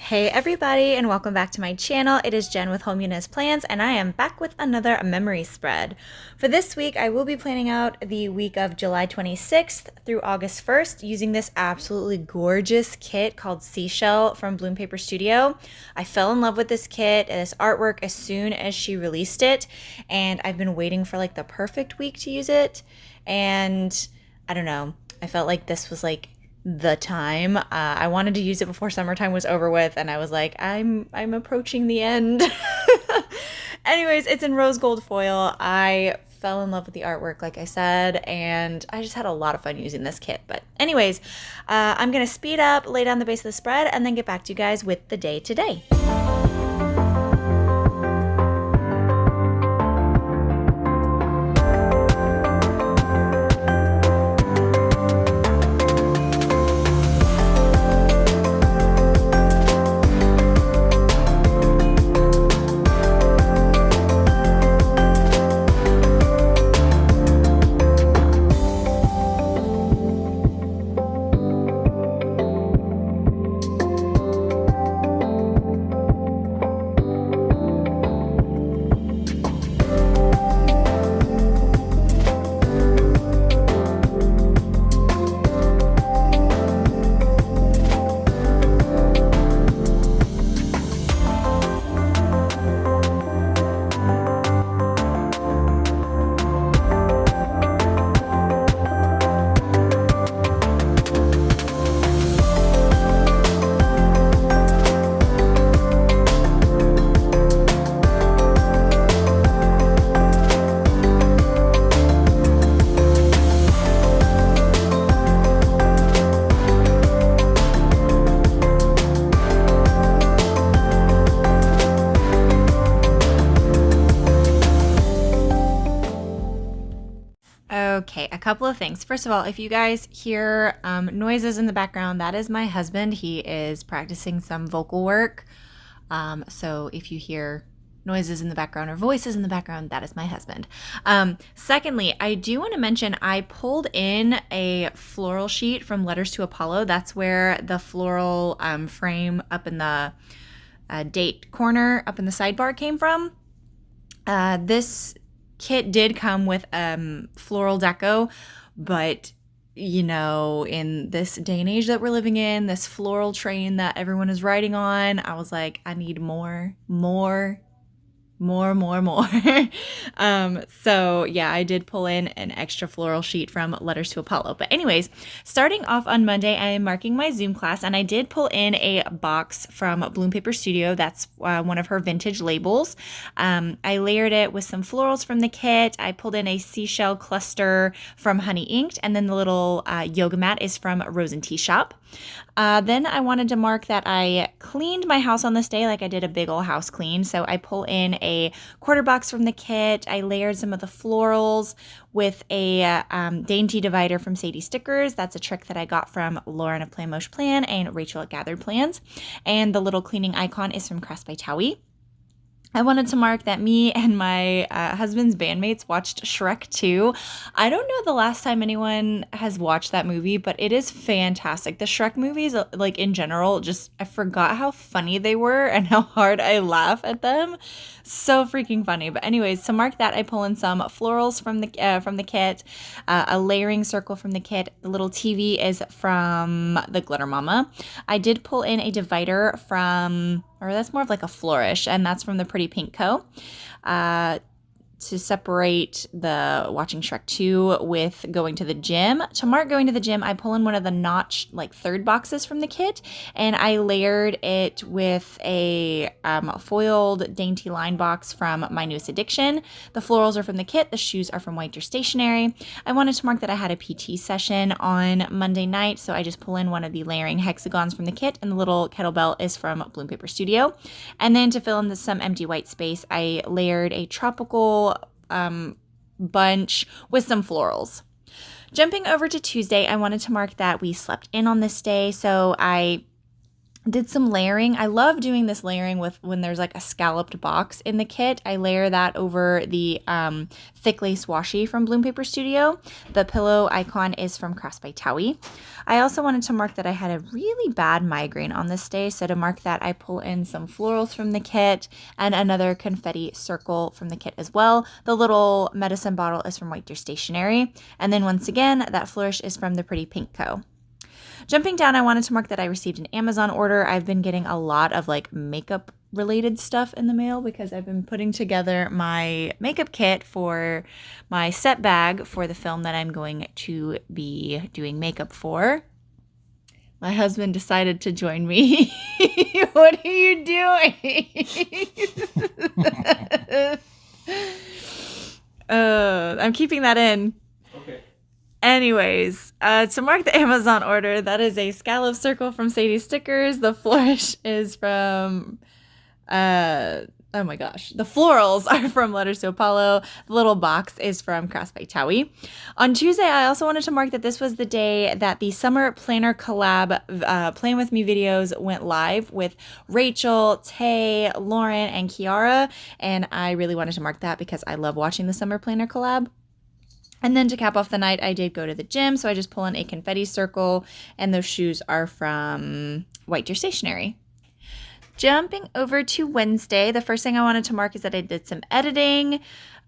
Hey everybody, and welcome back to my channel. It is Jen with Home Eunice Plans, and I am back with another memory spread. For this week, I will be planning out the week of July 26th through August 1st using this absolutely gorgeous kit called Seashell from Bloompaperstudio. I fell in love with this kit and this artwork as soon as she released it, and I've been waiting for like the perfect week to use it, and I don't know, I felt like this was like the time. I wanted to use it before summertime was over with, and I was like, I'm approaching the end. Anyways, it's in rose gold foil. I fell in love with the artwork, like I said, and I just had a lot of fun using this kit. But anyways, I'm gonna speed up, lay down the base of the spread, and then get back to you guys with the day today. Okay, a couple of things. First of all, if you guys hear noises in the background, that is my husband. He is practicing some vocal work. So if you hear noises in the background or voices in the background, that is my husband. Secondly, I do want to mention I pulled in a floral sheet from Letters to Apollo. That's where the floral frame up in the date corner up in the sidebar came from. This kit did come with floral deco, but you know, in this day and age that we're living in, this floral train that everyone is riding on, I was like, I need more. So yeah, I did pull in an extra floral sheet from Letters to Apollo. But anyways, starting off on Monday, I am marking my Zoom class, and I did pull in a box from Bloompaperstudio. That's one of her vintage labels. I layered it with some florals from the kit. I pulled in a seashell cluster from Honey Inked, and then the little yoga mat is from Rose and Tea Shop. Then I wanted to mark that I cleaned my house on this day, like I did a big old house clean. So I pull in a quarter box from the kit. I layered some of the florals with a dainty divider from Sadie Stickers. That's a trick that I got from Lauren of Plan Mosh Plan and Rachel at Gathered Plans. And the little cleaning icon is from Crafts by Towie. I wanted to mark that me and my husband's bandmates watched Shrek 2. I don't know the last time anyone has watched that movie, but it is fantastic. The Shrek movies, like in general, just I forgot how funny they were and how hard I laugh at them. So freaking funny. But anyways, to mark that, I pull in some florals from the kit, a layering circle from the kit. The little TV is from the Glitter Mama. I did pull in a divider from, or that's more of like a flourish, and that's from the Pretty Pink Co. To separate the watching Shrek 2 with going to the gym. To mark going to the gym, I pull in one of the notched like third boxes from the kit, and I layered it with a foiled dainty line box from My Newest Addiction. The florals are from the kit. The shoes are from Whiter Stationery. I wanted to mark that I had a PT session on Monday night, so I just pull in one of the layering hexagons from the kit, and the little kettlebell is from Bloompaperstudio. And then to fill in some empty white space, I layered a tropical bunch with some florals. Jumping over to Tuesday, I wanted to mark that we slept in on this day, so I Did some layering. I love doing this layering with when there's like a scalloped box in the kit. I layer that over the thick lace washi from Bloompaperstudio. The pillow icon is from Crafts by Towie. I also wanted to mark that I had a really bad migraine on this day. So to mark that, I pull in some florals from the kit and another confetti circle from the kit as well. The little medicine bottle is from White Deer Stationery. And then once again, that flourish is from the Pretty Pink Co. Jumping down, I wanted to mark that I received an Amazon order. I've been getting a lot of like makeup related stuff in the mail because I've been putting together my makeup kit for my set bag for the film that I'm going to be doing makeup for. My husband decided to join me. What are you doing? I'm keeping that in. Okay. Anyways, to mark the Amazon order, that is a scallop circle from Sadie Stickers. The flourish is from, oh my gosh, the florals are from Letters to Apollo. The little box is from Crafts by Towie. On Tuesday, I also wanted to mark that this was the day that the Summer Planner Collab Plan With Me videos went live with Rachel, Tay, Lauren, and Kiara. And I really wanted to mark that because I love watching the Summer Planner Collab. And then to cap off the night, I did go to the gym, so I just pull in a confetti circle, and those shoes are from White Deer Stationery. Jumping over to Wednesday, the first thing I wanted to mark is that I did some editing.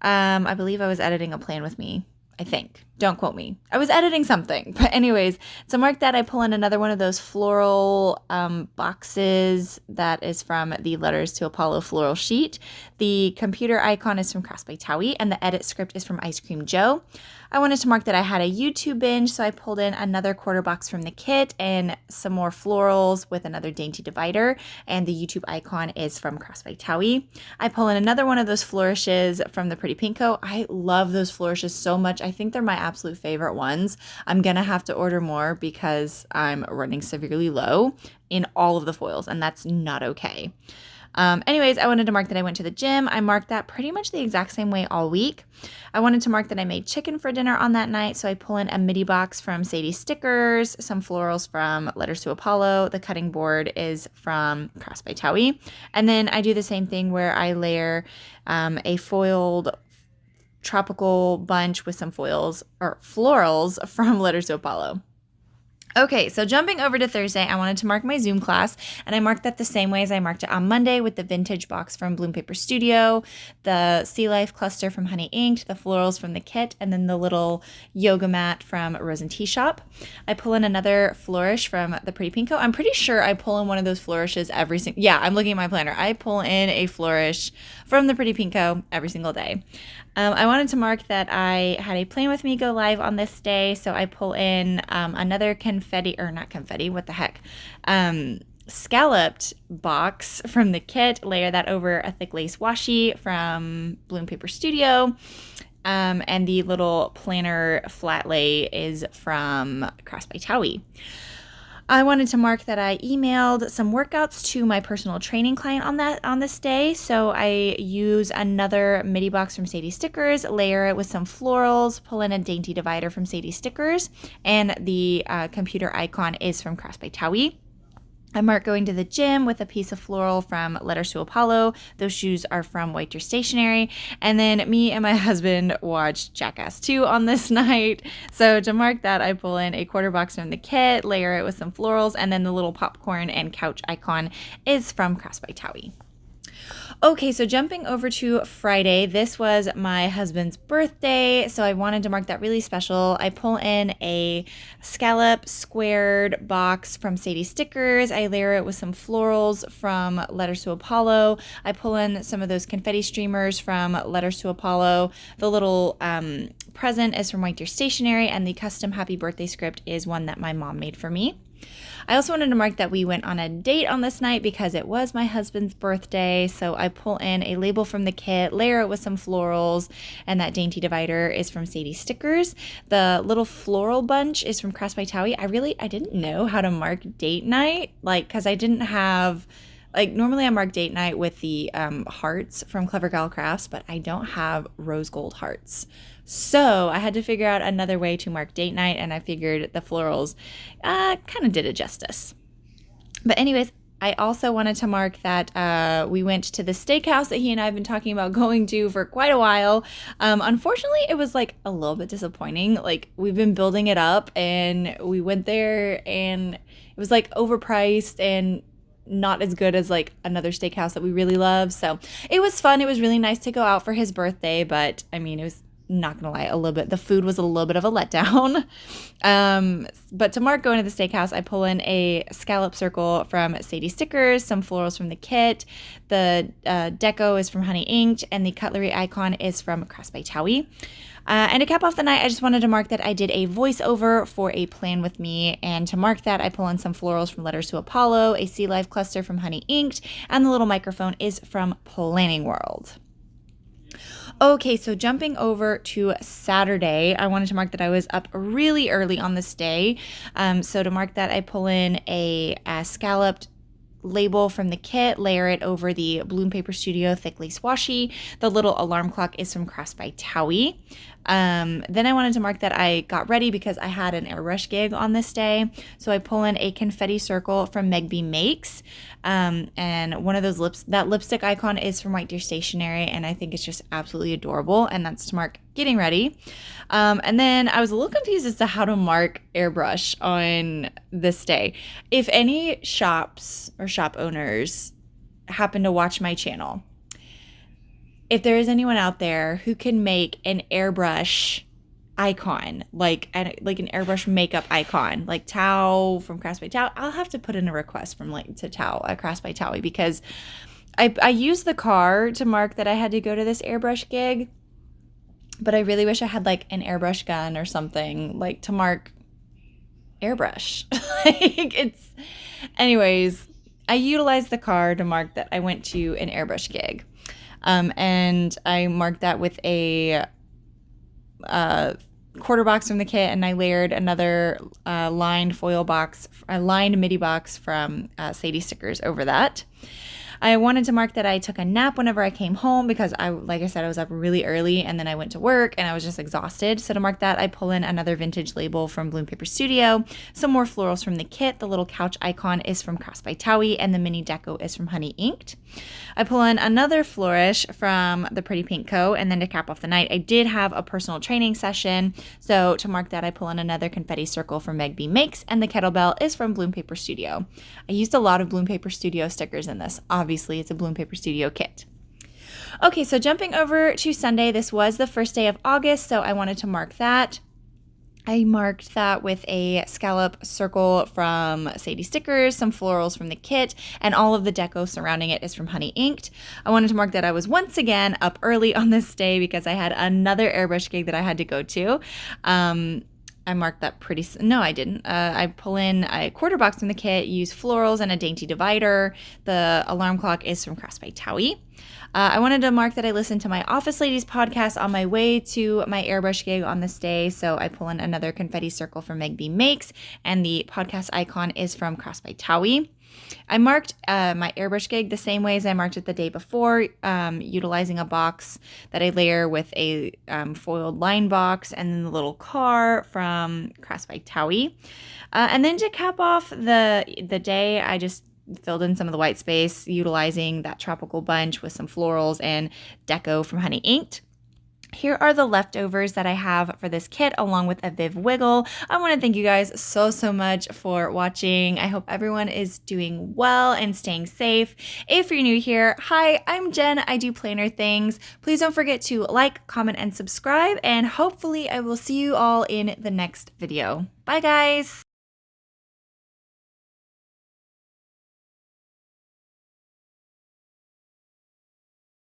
I believe I was editing a Plan With Me, I think. Don't quote me. I was editing something. But anyways, to mark that, I pull in another one of those floral boxes that is from the Letters to Apollo floral sheet. The computer icon is from Crafts by Towie, and the edit script is from Ice Cream Joe. I wanted to mark that I had a YouTube binge, so I pulled in another quarter box from the kit and some more florals with another dainty divider, and the YouTube icon is from Crafts by Towie. I pull in another one of those flourishes from the Pretty Pink Co. I love those flourishes so much. I think they're my absolute favorite ones. I'm gonna have to order more because I'm running severely low in all of the foils, and that's not okay. Anyways, I wanted to mark that I went to the gym. I marked that pretty much the exact same way all week. I wanted to mark that I made chicken for dinner on that night, so I pull in a midi box from Sadie Stickers, some florals from Letters to Apollo. The cutting board is from Crafts by Towie. And then I do the same thing where I layer a foiled tropical bunch with some foils or florals from Letters to Apollo. Okay, so jumping over to Thursday, I wanted to mark my Zoom class, and I marked that the same way as I marked it on Monday with the vintage box from Bloompaperstudio, the Sea Life cluster from Honey Inked, the florals from the kit, and then the little yoga mat from Rose and Tea Shop. I pull in another flourish from the Pretty Pink Co. I'm pretty sure I pull in one of those flourishes every single, yeah, I'm looking at my planner. I pull in a flourish from the Pretty Pink Co. every single day. I wanted to mark that I had a Plan With Me go live on this day, so I pull in another scalloped box from the kit, layer that over a thick lace washi from Bloompaperstudio, and the little planner flat lay is from Crafts by Towie. I wanted to mark that I emailed some workouts to my personal training client on this day. So I use another midi box from Sadie Stickers, layer it with some florals, pull in a dainty divider from Sadie Stickers, and the computer icon is from Crafts by Towie. I mark going to the gym with a piece of floral from Letters to Apollo. Those shoes are from White Deer Stationery. And then me and my husband watched Jackass 2 on this night. So to mark that, I pull in a quarter box from the kit, layer it with some florals, and then the little popcorn and couch icon is from Crafts by Towie. Okay, so jumping over to Friday, this was my husband's birthday, so I wanted to mark that really special. I pull in a scallop squared box from Sadie Stickers. I layer it with some florals from Letters to Apollo. I pull in some of those confetti streamers from Letters to Apollo. The little present is from White Deer Stationery, and the custom happy birthday script is one that my mom made for me. I also wanted to mark that we went on a date on this night because it was my husband's birthday, so I pull in a label from the kit, layer it with some florals, and that dainty divider is from Sadie Stickers. The little floral bunch is from Crafts by Towie. I didn't know how to mark date night, because I didn't have, normally I mark date night with the hearts from Clever Gal Crafts, but I don't have rose gold hearts. So I had to figure out another way to mark date night, and I figured the florals kind of did it justice. But anyways, I also wanted to mark that we went to the steakhouse that he and I have been talking about going to for quite a while. Unfortunately, it was like a little bit disappointing. Like we've been building it up and we went there and it was like overpriced and not as good as like another steakhouse that we really love. So it was fun. It was really nice to go out for his birthday, but I mean, it was not gonna lie, a little bit. The food was a little bit of a letdown. But to mark going to the steakhouse, I pull in a scallop circle from Sadie Stickers, some florals from the kit. The deco is from Honey Inked, and the cutlery icon is from Crafts by Towie. And to cap off the night, I just wanted to mark that I did a voiceover for a plan with me. And to mark that, I pull in some florals from Letters to Apollo, a Sea Life cluster from Honey Inked, and the little microphone is from Planning World. Okay, so jumping over to Saturday, I wanted to mark that I was up really early on this day. So to mark that, I pull in a scalloped label from the kit, layer it over the Bloompaperstudio thick lace washi. The little alarm clock is from Crafts by Towie. Then I wanted to mark that I got ready because I had an airbrush gig on this day. So I pull in a confetti circle from Meg B Makes. And one of those that lipstick icon is from White Deer Stationery, and I think it's just absolutely adorable. And that's to mark getting ready. And then I was a little confused as to how to mark airbrush on this day. If any shops or shop owners happen to watch my channel, if there is anyone out there who can make an airbrush icon, like an airbrush makeup icon, like Tao from Crafts by Towie, I'll have to put in a request from to Tao at Crafts by Towie, because I used the car to mark that I had to go to this airbrush gig, but I really wish I had like an airbrush gun or something like to mark airbrush. Anyways, I utilized the car to mark that I went to an airbrush gig. And I marked that with a quarter box from the kit, and I layered another lined MIDI box from Sadie Stickers over that. I wanted to mark that I took a nap whenever I came home because like I said, I was up really early and then I went to work and I was just exhausted. So to mark that, I pull in another vintage label from Bloompaperstudio, some more florals from the kit. The little couch icon is from Crafts by Towie, and the mini deco is from Honey Inked. I pull in another flourish from the Pretty Pink Co. And then to cap off the night, I did have a personal training session. So to mark that, I pull in another confetti circle from Meg B Makes, and the kettlebell is from Bloompaperstudio. I used a lot of Bloompaperstudio stickers in this. Obviously, it's a Bloompaperstudio kit. Okay, so jumping over to Sunday, this was the first day of August, so I wanted to mark that. I marked that with a scallop circle from Sadie Stickers, some florals from the kit, and all of the deco surrounding it is from Honey Inked. I wanted to mark that I was once again up early on this day because I had another airbrush gig that I had to go to. I marked that no, I didn't. I pull in a quarter box from the kit, use florals and a dainty divider. The alarm clock is from Crafts by Towie. I wanted to mark that I listened to my Office Ladies podcast on my way to my airbrush gig on this day. So I pull in another confetti circle from Meg B Makes, and the podcast icon is from Crafts by Towie. I marked my airbrush gig the same way as I marked it the day before, utilizing a box that I layer with a foiled line box, and then the little car from Crafts by Towie. And then to cap off the day, I just filled in some of the white space, utilizing that tropical bunch with some florals and deco from Honey Inked. Here are the leftovers that I have for this kit, along with a Viv Wiggle. I want to thank you guys so much for watching. I hope everyone is doing well and staying safe. If you're new here, hi, I'm Jen. I do planner things. Please don't forget to like, comment, and subscribe, and hopefully I will see you all in the next video. Bye, guys.